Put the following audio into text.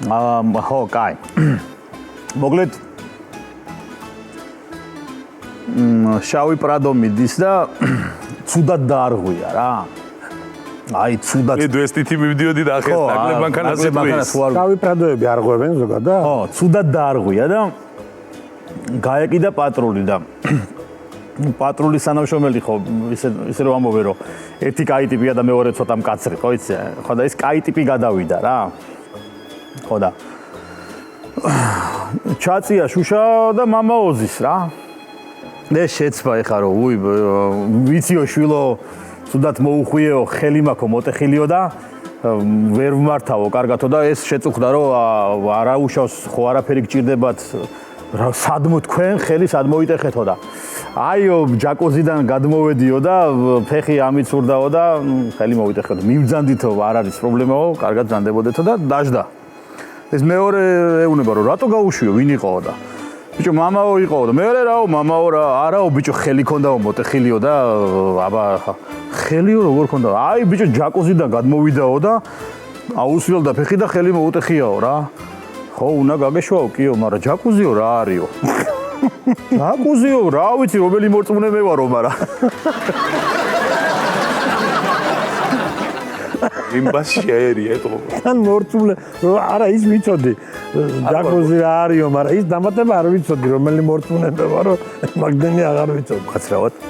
ხო, კაი. მოკლედ შავი პრადო მიდის და ცუდად დაარღვია რა. აი ცუდად. ეს თითი მივდიოდი და ახლა ნაკლებ მანქანას იტყვის. შავი პრადოები არღვევენ ზოგადად და? ხო, ცუდად დაარღვია და გაეკიდა პატრული და პატრულის თანამშრომელი ხო ისე რომ ამბობენ რომ ერთი კაი ტიპია და მეორე ცოტა მკაცრი ხო იცი ხო და ეს კაი ტიპი გადავიდა რა ხო და ჩაწია შუშა და მამაოზის რა ეს შეცვა ეხა რომ უი ვიციო შვილო თუდად მოუხვიეო ხელი მაქვს მოტეხილიო და ვერ ვმართავო კარგათო და ეს შეწუხდა რომ არა უშავს ხო არაფერი გჭირდებათ რა სადმო თქვენ ხელი სად მოიტეხეთო და აიო ჯაკოზიდან გადმოვედიო და ფეხი ამიცურდაო და ხელი მოიტეხეთო მივძანდითო არ არის პრობლემაო კარგად ძანდებოდეთო და დაждდა ეს მეორე ეუნება რომ რატო გაუშვიო ვინ იყოო და ბიჭო მამაო იყოო და მეორე რაო მამაო რა არაო ბიჭო ხელი ქონდაო მოტეხილიო და აბა ხელიო როგორ ქონდა აი ბიჭო ჯაკოზიდან გადმოვიდაო და აუსვიელ და ფეხი და ხელი მოუტეხიაო რა ხო უნდა გაგეშვაო კიო მაგრამ ჯაკუზიო რა არისო ჯაკუზიო რა ვიცი რომელი მორწმუნე მე ვარო მაგრამ იმბას შეერია ეტყობა თან მორწმუნე არა ის ვიცოდი ჯაკუზი რა არისო მაგრამ ის დამატება არ ვიცოდი რომელი მორწმუნე მე ვარო მაგდენი აღარ ვიცოდი ხაცრავად